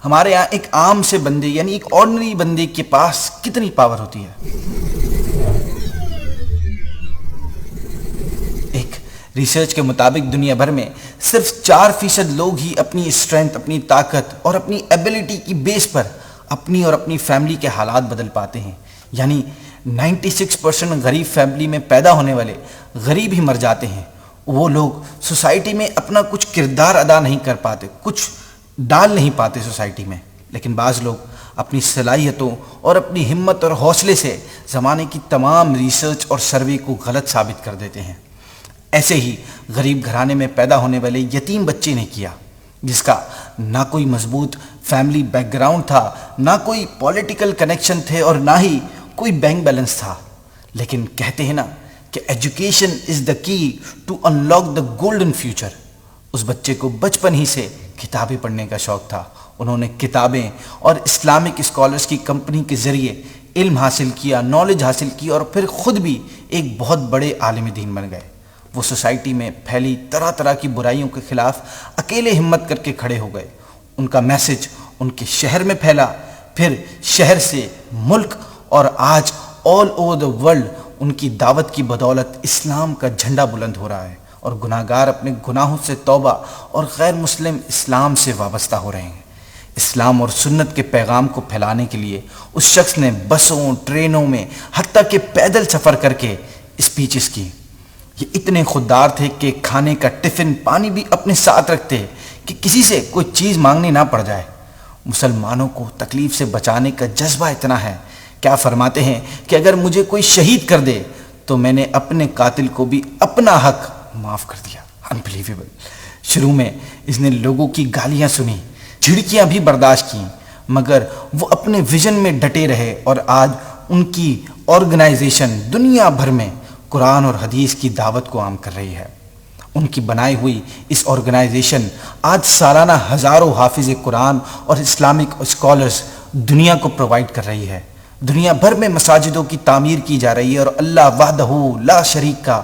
ہمارے یہاں ایک عام سے بندے یعنی ایک آرڈنری بندے کے پاس کتنی پاور ہوتی ہے؟ ایک ریسرچ کے مطابق دنیا بھر میں صرف 4% لوگ ہی اپنی اسٹرینتھ، اپنی طاقت اور اپنی ایبیلٹی کی بیس پر اپنی اور اپنی فیملی کے حالات بدل پاتے ہیں. یعنی 96% غریب فیملی میں پیدا ہونے والے غریب ہی مر جاتے ہیں. وہ لوگ سوسائٹی میں اپنا کچھ کردار ادا نہیں کر پاتے، کچھ ڈال نہیں پاتے سوسائٹی میں. لیکن بعض لوگ اپنی صلاحیتوں اور اپنی ہمت اور حوصلے سے زمانے کی تمام ریسرچ اور سروے کو غلط ثابت کر دیتے ہیں. ایسے ہی غریب گھرانے میں پیدا ہونے والے یتیم بچے نے کیا، جس کا نہ کوئی مضبوط فیملی بیک گراؤنڈ تھا، نہ کوئی پولیٹیکل کنیکشن تھے اور نہ ہی کوئی بینک بیلنس تھا. لیکن کہتے ہیں نا کہ education is the key to unlock the golden future. اس بچے کو بچپن ہی سے کتابیں پڑھنے کا شوق تھا. انہوں نے کتابیں اور اسلامک اسکالرز کی کمپنی کے ذریعے علم حاصل کیا، نالج حاصل کی اور پھر خود بھی ایک بہت بڑے عالم دین بن گئے. وہ سوسائٹی میں پھیلی طرح طرح کی برائیوں کے خلاف اکیلے ہمت کر کے کھڑے ہو گئے. ان کا میسج ان کے شہر میں پھیلا، پھر شہر سے ملک، اور آج all over the world in کی دعوت کی بدولت اسلام کا جھنڈا بلند ہو رہا ہے اور گناہگار اپنے گناہوں سے توبہ اور غیر مسلم اسلام سے وابستہ ہو رہے ہیں. اسلام اور سنت کے پیغام کو پھیلانے کے لیے اس شخص نے بسوں، ٹرینوں میں، حتیٰ کہ پیدل سفر کر کے اسپیچز کی. یہ اتنے خوددار تھے کہ کھانے کا ٹفن، پانی بھی اپنے ساتھ رکھتے کہ کسی سے کوئی چیز مانگنی نہ پڑ جائے. مسلمانوں کو تکلیف سے بچانے کا جذبہ اتنا ہے، کیا فرماتے ہیں کہ اگر مجھے کوئی شہید کر دے تو میں نے اپنے قاتل کو بھی اپنا حق معاف کر دیا. انبلیویبل. شروع میں اس نے لوگوں کی گالیاں سنی، جھڑکیاں بھی برداشت کیں، مگر وہ اپنے ویژن میں ڈٹے رہے اور آج ان کی آرگنائزیشن دنیا بھر میں قرآن اور حدیث کی دعوت کو عام کر رہی ہے. ان کی بنائی ہوئی اس آرگنائزیشن آج سالانہ ہزاروں حافظ قرآن اور اسلامک اسکالرز دنیا کو پرووائڈ کر رہی ہے. دنیا بھر میں مساجدوں کی تعمیر کی جا رہی ہے اور اللہ وحدہ لا شریک کا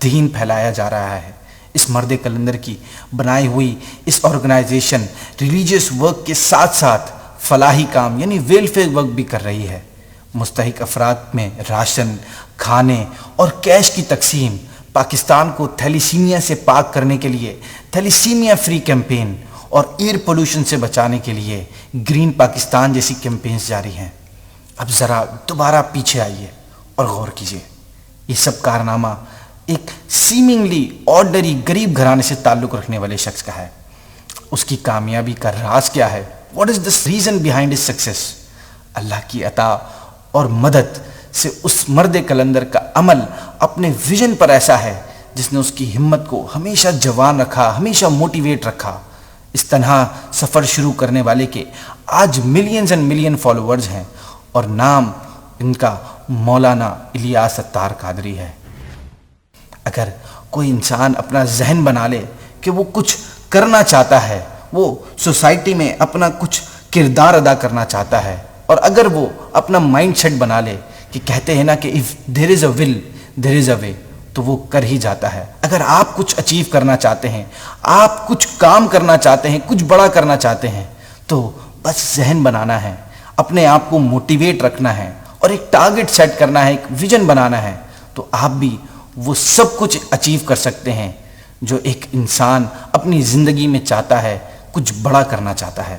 دین پھیلایا جا رہا ہے. اس مرد کلندر کی بنائی ہوئی اس آرگنائزیشن ریلیجیس ورک کے ساتھ ساتھ فلاحی کام یعنی ویلفیئر ورک بھی کر رہی ہے. مستحق افراد میں راشن، کھانے اور کیش کی تقسیم، پاکستان کو تھیلیسیمیا سے پاک کرنے کے لیے تھیلیسیمیا فری کیمپین اور ایئر پولوشن سے بچانے کے لیے گرین پاکستان جیسی کیمپینز جاری ہیں. اب ذرا دوبارہ پیچھے آئیے اور غور کیجیے. یہ سب کارنامہ ایک سیمنگلی آرڈنری غریب گھرانے سے تعلق رکھنے والے شخص کا ہے. اس کی کامیابی کا راز کیا ہے؟ What is the reason behind his success? اللہ کی عطا اور مدد سے اس مرد کلندر کا عمل اپنے ویژن پر ایسا ہے جس نے اس کی ہمت کو ہمیشہ جوان رکھا، ہمیشہ موٹیویٹ رکھا. اس تنہا سفر شروع کرنے والے کے آج ملینز اینڈ ملین فالوورز ہیں اور نام ان کا مولانا الیاس اتار قادری ہے. اگر کوئی انسان اپنا ذہن بنا لے کہ وہ کچھ کرنا چاہتا ہے، وہ سوسائٹی میں اپنا کچھ کردار ادا کرنا چاہتا ہے، اور اگر وہ اپنا مائنڈ سیٹ بنا لے کہ کہتے ہیں نا کہ if there is a will there is a way، تو وہ کر ہی جاتا ہے. اگر آپ کچھ اچیو کرنا چاہتے ہیں، آپ کچھ کام کرنا چاہتے ہیں، کچھ بڑا کرنا چاہتے ہیں، تو بس ذہن بنانا ہے، اپنے آپ کو موٹیویٹ رکھنا ہے اور ایک ٹارگٹ سیٹ کرنا ہے، ایک ویژن بنانا ہے، تو آپ بھی وہ سب کچھ اچیو کر سکتے ہیں جو ایک انسان اپنی زندگی میں چاہتا ہے، کچھ بڑا کرنا چاہتا ہے.